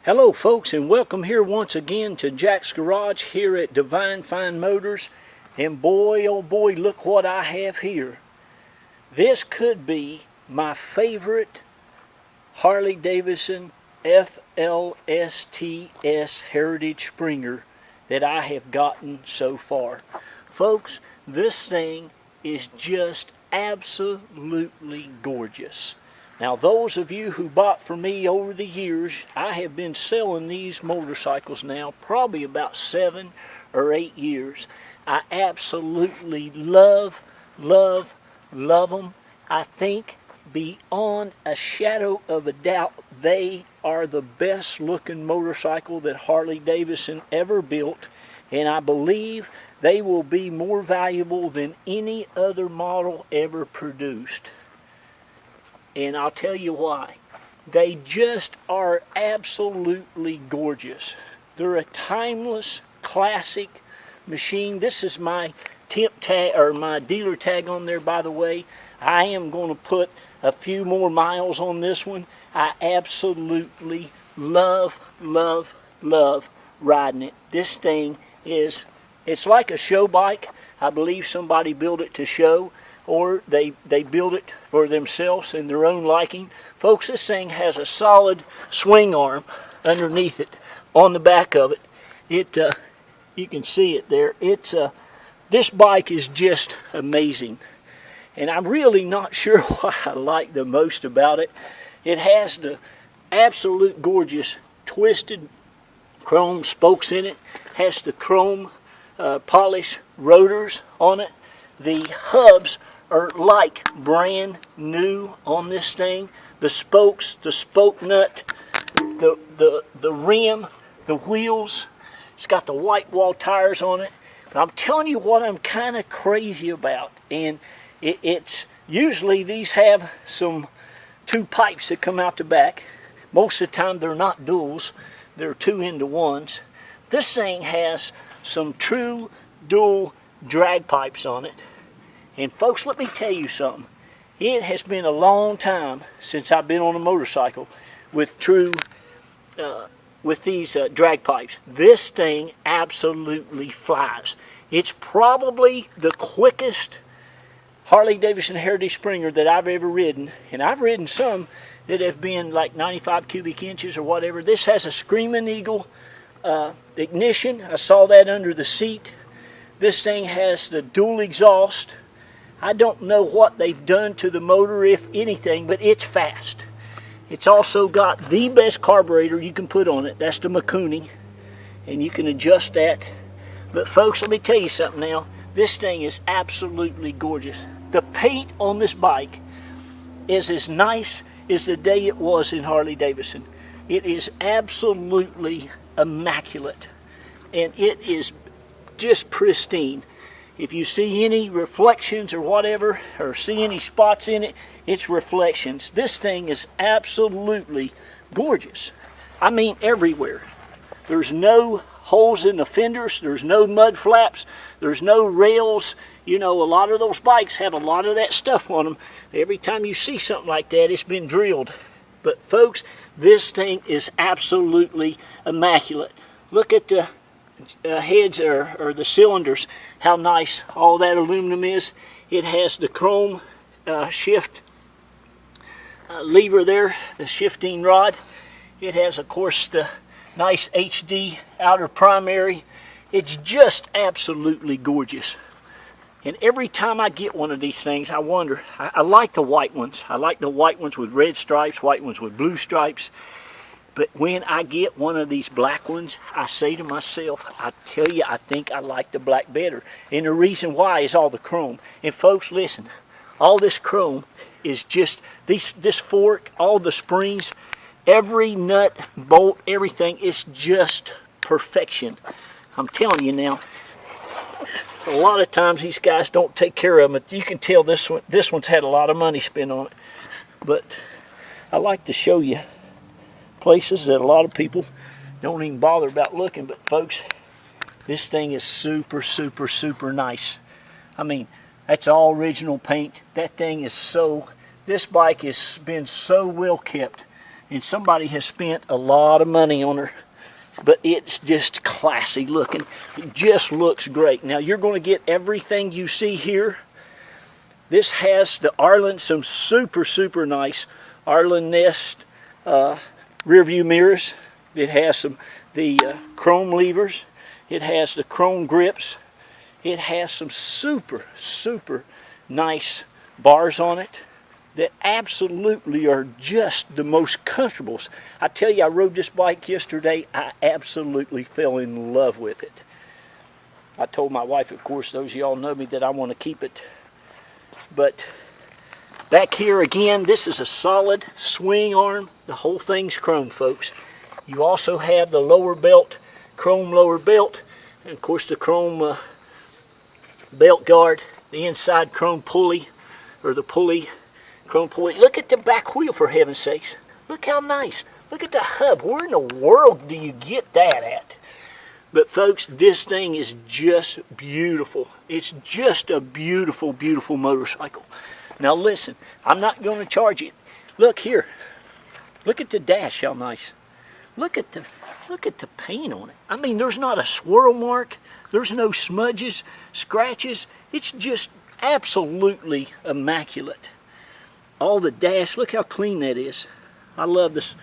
Hello folks, and welcome here once again to Jack's Garage here at Divine Fine Motors. And boy oh boy, look what I have here. This could be my favorite Harley Davidson FLSTS Heritage Springer that I have gotten so far. Folks, this thing is just absolutely gorgeous. Now, those of you who bought from me over the years, I have been selling these motorcycles now probably about 7 or 8 years. I absolutely love them. I think beyond a shadow of a doubt, they are the best looking motorcycle that Harley Davidson ever built. And I believe they will be more valuable than any other model ever produced. And I'll tell you why. They just are absolutely gorgeous. They're a timeless, classic machine. This is my temp tag, or my dealer tag on there, by the way. I am going to put a few more miles on this one. I absolutely love riding it. This thing is, it's like a show bike. I believe somebody built it to show, or they build it for themselves in their own liking. Folks, this thing has a solid swing arm underneath it, on the back of it. You can see it there. This bike is just amazing. And I'm really not sure what I like the most about it. It has the absolute gorgeous twisted chrome spokes in it. Has the chrome polished rotors on it. The hubs are like brand new on this thing. The spokes, the spoke nut, the rim, the wheels. It's got the white wall tires on it. But I'm telling you what I'm kind of crazy about. And it's usually these have some 2 pipes that come out the back. Most of the time they're not duals. They're 2-into-1s. This thing has some true dual drag pipes on it. And folks, let me tell you something. It has been a long time since I've been on a motorcycle with these drag pipes. This thing absolutely flies. It's probably the quickest Harley Davidson Heritage Springer that I've ever ridden. And I've ridden some that have been like 95 cubic inches or whatever. This has a Screaming Eagle ignition. I saw that under the seat. This thing has the dual exhaust. I don't know what they've done to the motor, if anything, but it's fast. It's also got the best carburetor you can put on it. That's the Mikuni, and you can adjust that. But folks, let me tell you something now. This thing is absolutely gorgeous. The paint on this bike is as nice as the day it was in Harley Davidson. It is absolutely immaculate, and it is just pristine. If you see any reflections or whatever, or see any spots in it, it's reflections. This thing is absolutely gorgeous. I mean, everywhere. There's no holes in the fenders. There's no mud flaps. There's no rails. You know, a lot of those bikes have a lot of that stuff on them. Every time you see something like that, it's been drilled. But folks, this thing is absolutely immaculate. Look at the heads or the cylinders, how nice all that aluminum is. It has the chrome shift lever there, the shifting rod. It has, of course, the nice HD outer primary. It's just absolutely gorgeous. And every time I get one of these things, I wonder, I like the white ones. I like the white ones with red stripes, white ones with blue stripes. But when I get one of these black ones, I say to myself, I tell you, I think I like the black better. And the reason why is all the chrome. And folks, listen, all this chrome is just, this fork, all the springs, every nut, bolt, everything is just perfection. I'm telling you now, a lot of times these guys don't take care of them. You can tell this one's had a lot of money spent on it. But I like to show you places that a lot of people don't even bother about looking. But folks, this thing is super nice. I mean, that's all original paint. That thing is so, this bike has been so well kept. and somebody has spent a lot of money on her. But it's just classy looking. It just looks great. Now you're going to get everything you see here. This has the Arlen, some super, super nice Arlen Nest rear view mirrors. It has the chrome levers. It has the chrome grips. It has some super, super nice bars on it that absolutely are just the most comfortable. I tell you, I rode this bike yesterday. I absolutely fell in love with it. I told my wife, of course, those of y'all know me, that I want to keep it. But back here again, this is a solid swing arm. The whole thing's chrome, folks. You also have the lower belt, chrome lower belt, and of course the chrome belt guard, the inside chrome pulley, or the pulley, chrome pulley. Look at the back wheel, for heaven's sakes. Look how nice. Look at the hub. Where in the world do you get that at? But folks, this thing is just beautiful. It's just a beautiful, beautiful motorcycle. Now listen, I'm not going to charge it. Look here. Look at the dash, how nice. Look at the paint on it. I mean, there's not a swirl mark. There's no smudges, scratches. It's just absolutely immaculate. All the dash, look how clean that is. I love this.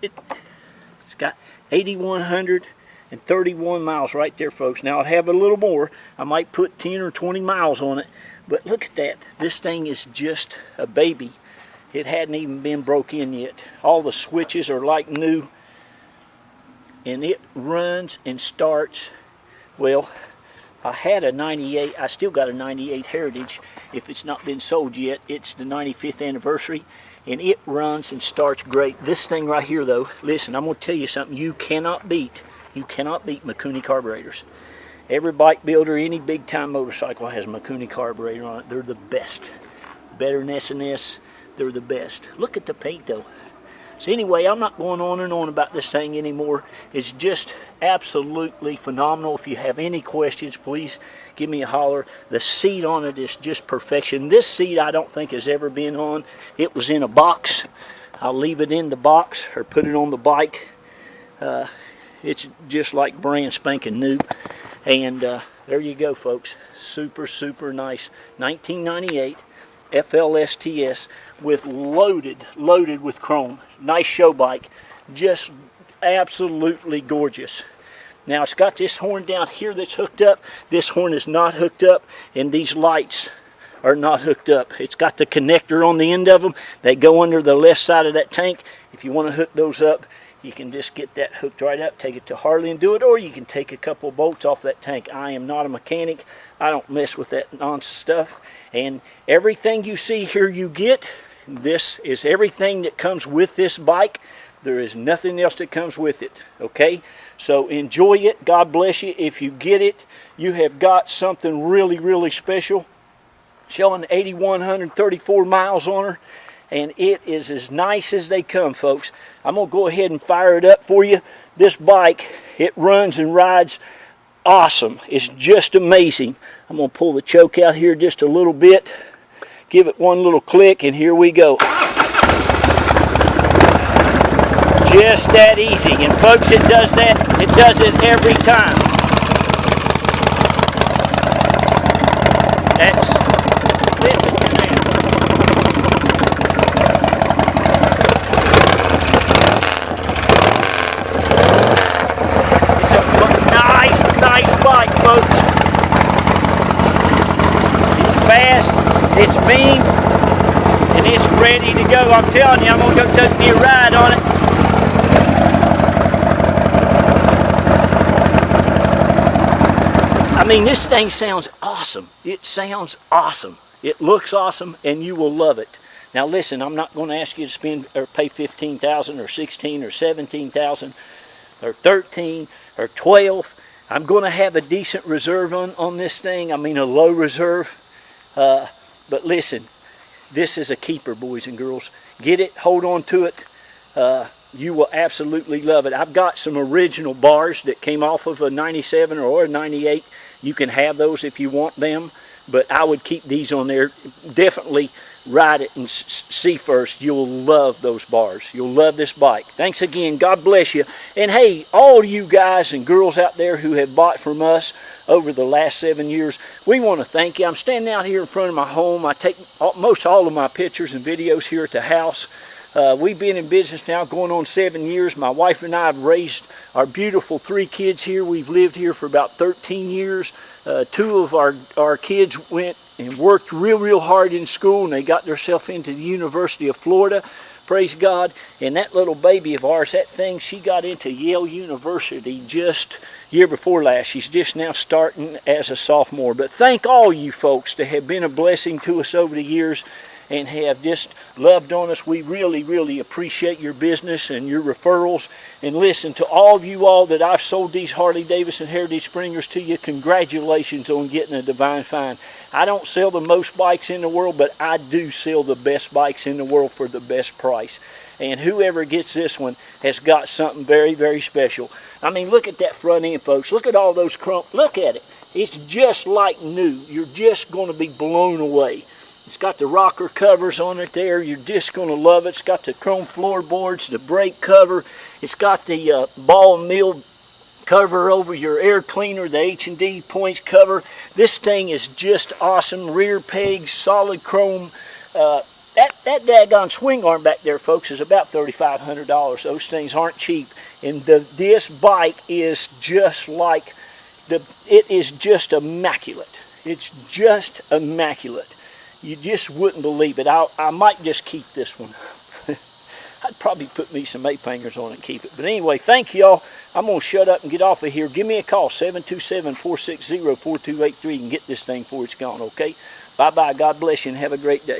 It's got 8,131 miles right there, folks. Now I'd have a little more. I might put 10 or 20 miles on it. But look at that. This thing is just a baby. It hadn't even been broke in yet. All the switches are like new. And it runs and starts. Well, I had a 98, I still got a 98 Heritage. If it's not been sold yet, it's the 95th anniversary, and it runs and starts great. This thing right here though, listen, I'm going to tell you something you cannot beat. You cannot beat Mikuni carburetors. Every bike builder, any big time motorcycle has a Mikuni carburetor on it. They're the best. Better than S&S, they're the best. Look at the paint though. So anyway, I'm not going on and on about this thing anymore. It's just absolutely phenomenal. If you have any questions, please give me a holler. The seat on it is just perfection. This seat I don't think has ever been on. It was in a box. I'll leave it in the box or put it on the bike. It's just like brand spanking new. And there you go, folks. Super, super nice 1998 FLSTS with loaded with chrome. Nice show bike, just absolutely gorgeous. Now it's got this horn down here that's hooked up. This horn is not hooked up, and these lights are not hooked up. It's got the connector on the end of them. They go under the left side of that tank. If you want to hook those up, you can just get that hooked right up, take it to Harley and do it, or you can take a couple of bolts off that tank. I am not a mechanic. I don't mess with that nonsense stuff. And everything you see here you get. This is everything that comes with this bike. There is nothing else that comes with it, okay? So enjoy it. God bless you. If you get it, you have got something really, really special. Showing 8,134 miles on her, and it is as nice as they come, folks. I'm going to go ahead and fire it up for you. This bike, it runs and rides awesome. It's just amazing. I'm going to pull the choke out here just a little bit. Give it one little click, and here we go. Just that easy. And folks, it does that. It does it every time. Listen to that. It's a nice bike, folks. It's fast. It's mean, and it's ready to go. I'm telling you, I'm going to go take me a ride on it. I mean, this thing sounds awesome. It sounds awesome. It looks awesome, and you will love it. Now listen, I'm not going to ask you to spend or pay $15,000 or $16,000 or $17,000 or $13,000 or $12,000. I'm going to have a decent reserve on this thing. I mean, a low reserve. But listen, this is a keeper, boys and girls. Get it, hold on to it. You will absolutely love it. I've got some original bars that came off of a 97 or a 98. You can have those if you want them, but I would keep these on there. Definitely ride it and see first. You'll love those bars. You'll love this bike. Thanks again. God bless you. And hey, all you guys and girls out there who have bought from us over the last 7 years, we want to thank you. I'm standing out here in front of my home. I take most all of my pictures and videos here at the house. We've been in business now going on 7 years. My wife and I have raised our beautiful 3 kids here. We've lived here for about 13 years. 2 of our kids went and worked real hard in school, and they got themselves into the University of Florida. Praise God. And that little baby of ours, that thing, she got into Yale University just year before last. She's just now starting as a sophomore. But thank all you folks that have been a blessing to us over the years and have just loved on us. We really appreciate your business and your referrals. And listen, to all of you all that I've sold these Harley-Davidson Heritage Springers to you, congratulations on getting a divine find. I don't sell the most bikes in the world, but I do sell the best bikes in the world for the best price. And whoever gets this one has got something very special. I mean, look at that front end, folks. Look at all those chrome. Look at it. It's just like new. You're just going to be blown away. It's got the rocker covers on it there. You're just going to love it. It's got the chrome floorboards, the brake cover. It's got the ball mill cover over your air cleaner, the H&D points cover. This thing is just awesome. Rear pegs, solid chrome. That daggone swing arm back there, folks, is about $3,500. Those things aren't cheap. And this bike is just like, it is just immaculate. It's just immaculate. You just wouldn't believe it. I might just keep this one. I'd probably put me some A-pangers on it and keep it. But anyway, thank y'all. I'm going to shut up and get off of here. Give me a call, 727-460-4283, and get this thing before it's gone, okay? Bye-bye. God bless you, and have a great day.